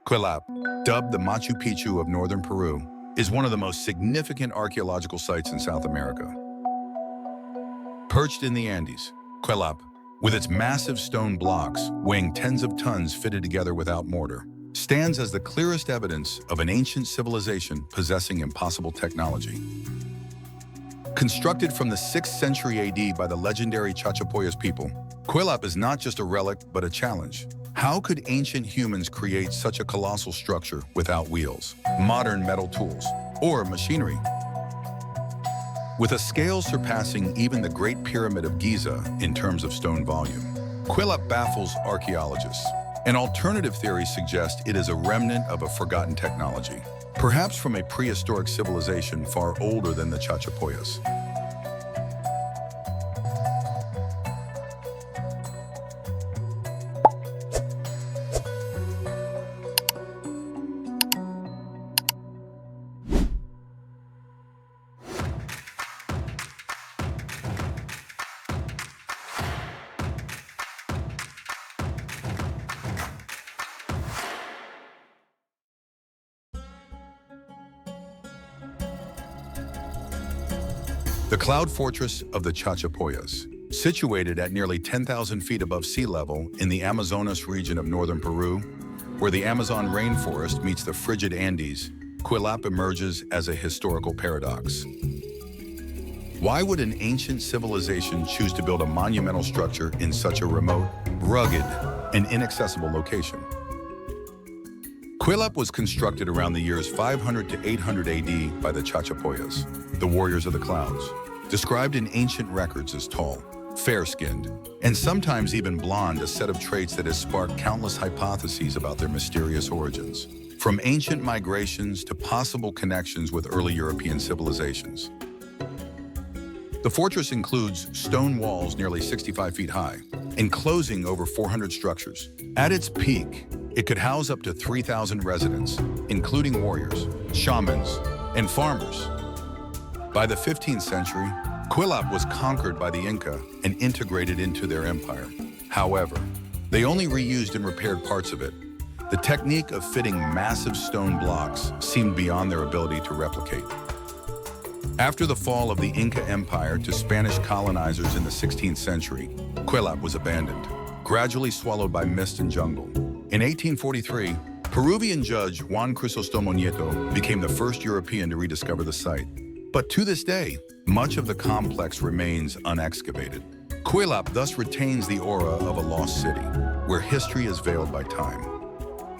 Kuelap, dubbed the Machu Picchu of northern Peru, is one of the most significant archaeological sites in South America. Perched in the Andes, Kuelap, with its massive stone blocks weighing tens of tons fitted together without mortar, stands as the clearest evidence of an ancient civilization possessing impossible technology. Constructed from the 6th century AD by the legendary Chachapoyas people, Kuelap is not just a relic but a challenge. How could ancient humans create such a colossal structure without wheels, modern metal tools, or machinery? With a scale surpassing even the Great Pyramid of Giza in terms of stone volume, Kuelap baffles archaeologists. An alternative theory suggests it is a remnant of a forgotten technology, perhaps from a prehistoric civilization far older than the Chachapoyas. The cloud fortress of the Chachapoyas, situated at nearly 10,000 feet above sea level in the Amazonas region of northern Peru, where the Amazon rainforest meets the frigid Andes, Kuelap emerges as a historical paradox. Why would an ancient civilization choose to build a monumental structure in such a remote, rugged, and inaccessible location? Kuelap was constructed around the years 500 to 800 AD by the Chachapoyas, the warriors of the clouds, described in ancient records as tall, fair-skinned, and sometimes even blonde, a set of traits that has sparked countless hypotheses about their mysterious origins, from ancient migrations to possible connections with early European civilizations. The fortress includes stone walls nearly 65 feet high, enclosing over 400 structures. At its peak, it could house up to 3,000 residents, including warriors, shamans, and farmers. By the 15th century, Kuelap was conquered by the Inca and integrated into their empire. However, they only reused and repaired parts of it. The technique of fitting massive stone blocks seemed beyond their ability to replicate. After the fall of the Inca Empire to Spanish colonizers in the 16th century, Kuelap was abandoned, gradually swallowed by mist and jungle. In 1843, Peruvian judge Juan Crisostomo Nieto became the first European to rediscover the site. But to this day, much of the complex remains unexcavated. Kuelap thus retains the aura of a lost city, where history is veiled by time.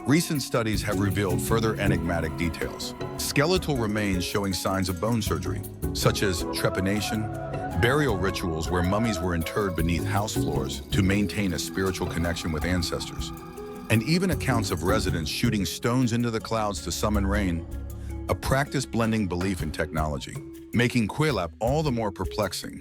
Recent studies have revealed further enigmatic details. Skeletal remains showing signs of bone surgery, such as trepanation, burial rituals where mummies were interred beneath house floors to maintain a spiritual connection with ancestors, and even accounts of residents shooting stones into the clouds to summon rain, a practice blending belief in technology, making Kuelap all the more perplexing.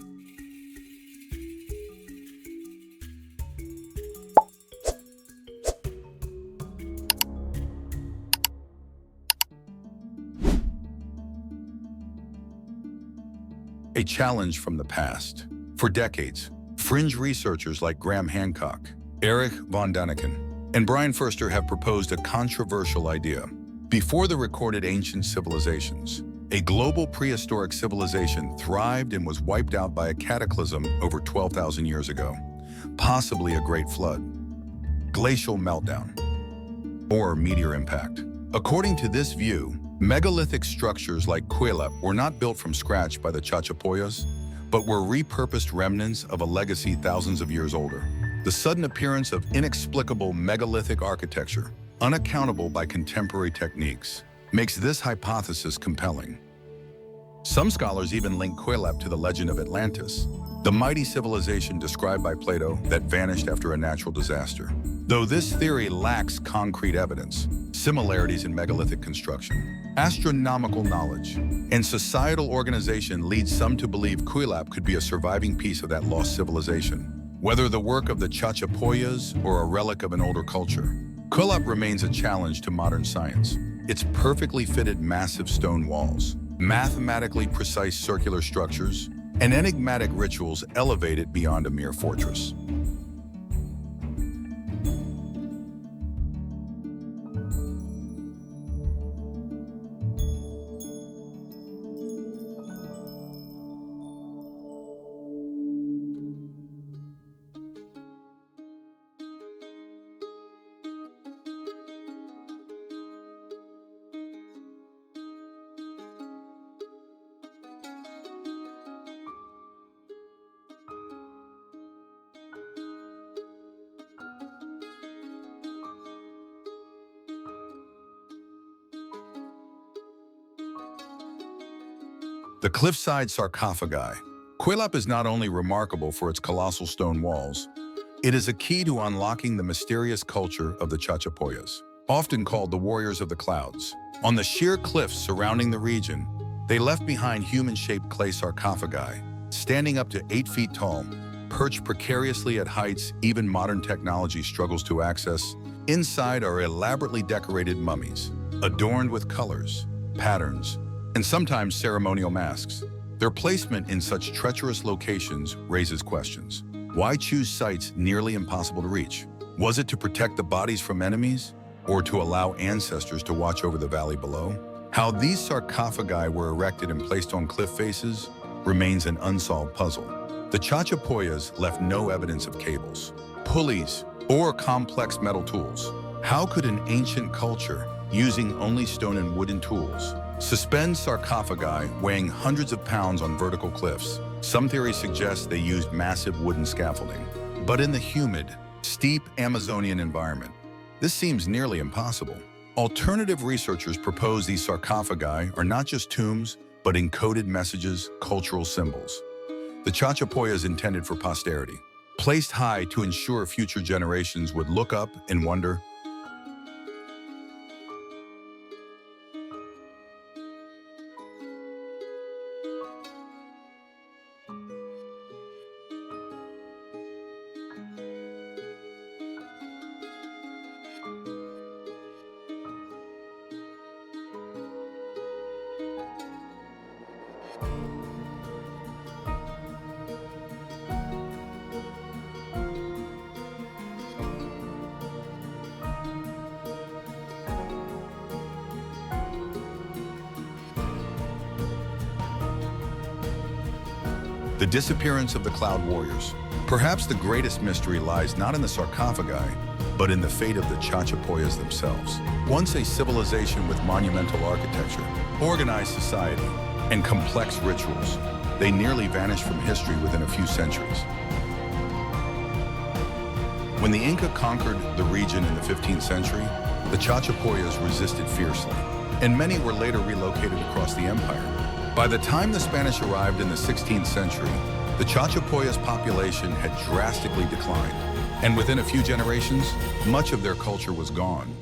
A challenge from the past. For decades, fringe researchers like Graham Hancock, Erich von Däniken, and Brian Foerster have proposed a controversial idea. Before the recorded ancient civilizations, a global prehistoric civilization thrived and was wiped out by a cataclysm over 12,000 years ago, possibly a great flood, glacial meltdown, or meteor impact. According to this view, megalithic structures like Kuelap were not built from scratch by the Chachapoyas, but were repurposed remnants of a legacy thousands of years older. The sudden appearance of inexplicable megalithic architecture, unaccountable by contemporary techniques, makes this hypothesis compelling. Some scholars even link Kuelap to the legend of Atlantis, the mighty civilization described by Plato that vanished after a natural disaster. Though this theory lacks concrete evidence, similarities in megalithic construction, astronomical knowledge, and societal organization lead some to believe Kuelap could be a surviving piece of that lost civilization. Whether the work of the Chachapoyas or a relic of an older culture, Kuelap remains a challenge to modern science. Its perfectly fitted massive stone walls, mathematically precise circular structures, and enigmatic rituals elevate it beyond a mere fortress. The Cliffside sarcophagi. Kuelap is not only remarkable for its colossal stone walls, it is a key to unlocking the mysterious culture of the Chachapoyas, often called the warriors of the clouds. On the sheer cliffs surrounding the region, they left behind human-shaped clay sarcophagi, standing up to 8 feet tall, perched precariously at heights even modern technology struggles to access. Inside are elaborately decorated mummies, adorned with colors, patterns, and sometimes ceremonial masks. Their placement in such treacherous locations raises questions. Why choose sites nearly impossible to reach? Was it to protect the bodies from enemies, or to allow ancestors to watch over the valley below? How these sarcophagi were erected and placed on cliff faces remains an unsolved puzzle. The Chachapoyas left no evidence of cables, pulleys, or complex metal tools. How could an ancient culture, using only stone and wooden tools, suspend sarcophagi weighing hundreds of pounds on vertical cliffs? Some theories suggest they used massive wooden scaffolding. But in the humid, steep Amazonian environment, this seems nearly impossible. Alternative researchers propose these sarcophagi are not just tombs, but encoded messages, cultural symbols. The Chachapoyas intended for posterity, placed high to ensure future generations would look up and wonder. The disappearance of the Cloud Warriors. Perhaps the greatest mystery lies not in the sarcophagi, but in the fate of the Chachapoyas themselves. Once a civilization with monumental architecture, organized society, and complex rituals, they nearly vanished from history within a few centuries. When the Inca conquered the region in the 15th century, the Chachapoyas resisted fiercely, and many were later relocated across the empire. By the time the Spanish arrived in the 16th century, the Chachapoyas' population had drastically declined, and within a few generations, much of their culture was gone.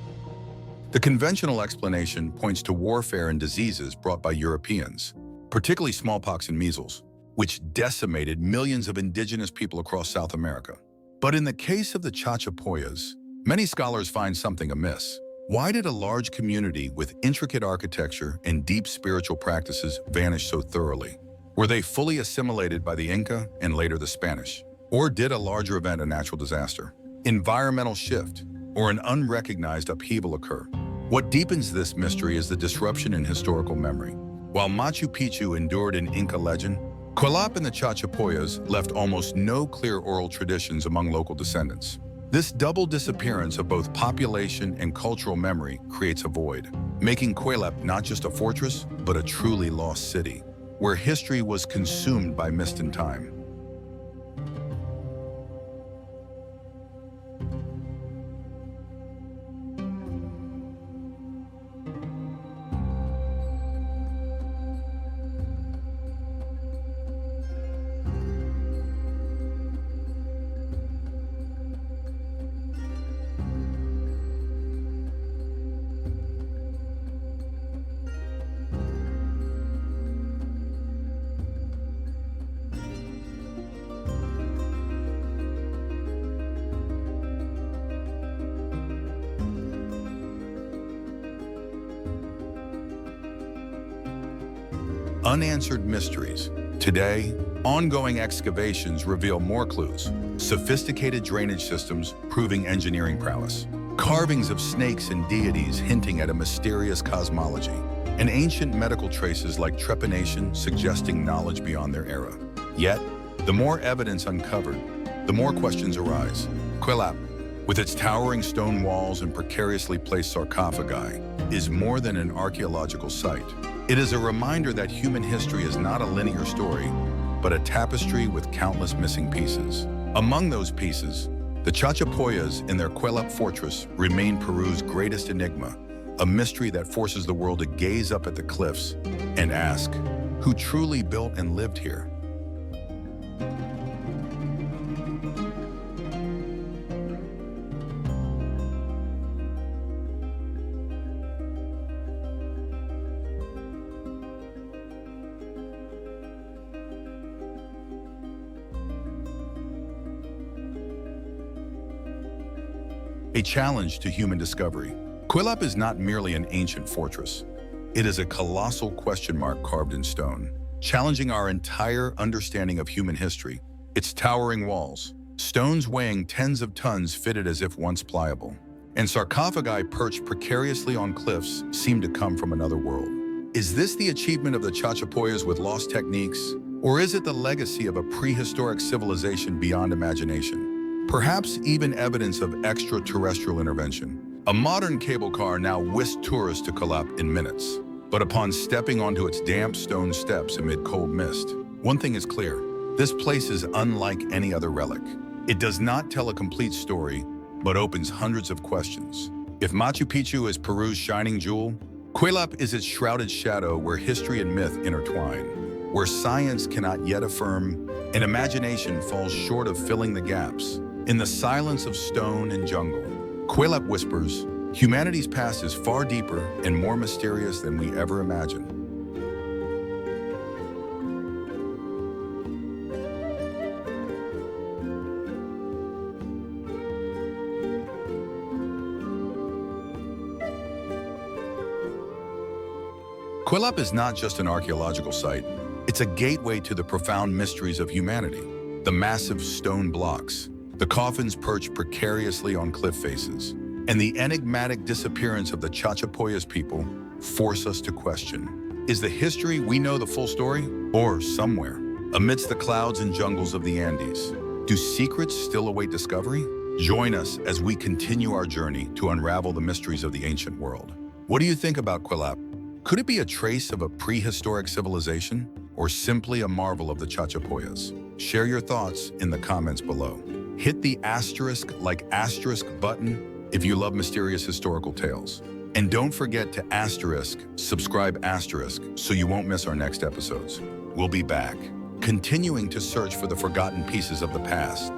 The conventional explanation points to warfare and diseases brought by Europeans, particularly smallpox and measles, which decimated millions of indigenous people across South America. But in the case of the Chachapoyas, many scholars find something amiss. Why did a large community with intricate architecture and deep spiritual practices vanish so thoroughly? Were they fully assimilated by the Inca and later the Spanish? Or did a larger event, a natural disaster, environmental shift, or an unrecognized upheaval occur? What deepens this mystery is the disruption in historical memory. While Machu Picchu endured an Inca legend, Kuelap and the Chachapoyas left almost no clear oral traditions among local descendants. This double disappearance of both population and cultural memory creates a void, making Kuelap not just a fortress, but a truly lost city, where history was consumed by mist and time. Unanswered mysteries. Today, ongoing excavations reveal more clues. Sophisticated drainage systems proving engineering prowess. Carvings of snakes and deities hinting at a mysterious cosmology. And ancient medical traces like trepanation suggesting knowledge beyond their era. Yet, the more evidence uncovered, the more questions arise. Kuelap, with its towering stone walls and precariously placed sarcophagi, is more than an archaeological site. It is a reminder that human history is not a linear story, but a tapestry with countless missing pieces. Among those pieces, the Chachapoyas in their Kuelap fortress remain Peru's greatest enigma, a mystery that forces the world to gaze up at the cliffs and ask, who truly built and lived here. A challenge to human discovery. Kuelap is not merely an ancient fortress. It is a colossal question mark carved in stone, challenging our entire understanding of human history. Its towering walls, stones weighing tens of tons fitted as if once pliable, and sarcophagi perched precariously on cliffs seem to come from another world. Is this the achievement of the Chachapoyas with lost techniques, or is it the legacy of a prehistoric civilization beyond imagination? Perhaps even evidence of extraterrestrial intervention. A modern cable car now whisks tourists to Kuelap in minutes. But upon stepping onto its damp stone steps amid cold mist, one thing is clear. This place is unlike any other relic. It does not tell a complete story, but opens hundreds of questions. If Machu Picchu is Peru's shining jewel, Kuelap is its shrouded shadow where history and myth intertwine, where science cannot yet affirm and imagination falls short of filling the gaps. In the silence of stone and jungle, Kuelap whispers, humanity's past is far deeper and more mysterious than we ever imagined. Kuelap is not just an archaeological site, it's a gateway to the profound mysteries of humanity. The massive stone blocks, the coffins perched precariously on cliff faces, and the enigmatic disappearance of the Chachapoyas people force us to question. Is the history we know the full story? Or somewhere, amidst the clouds and jungles of the Andes, do secrets still await discovery? Join us as we continue our journey to unravel the mysteries of the ancient world. What do you think about Kuelap? Could it be a trace of a prehistoric civilization, or simply a marvel of the Chachapoyas? Share your thoughts in the comments below. Hit the asterisk button if you love mysterious historical tales. And don't forget to subscribe so you won't miss our next episodes. We'll be back, continuing to search for the forgotten pieces of the past.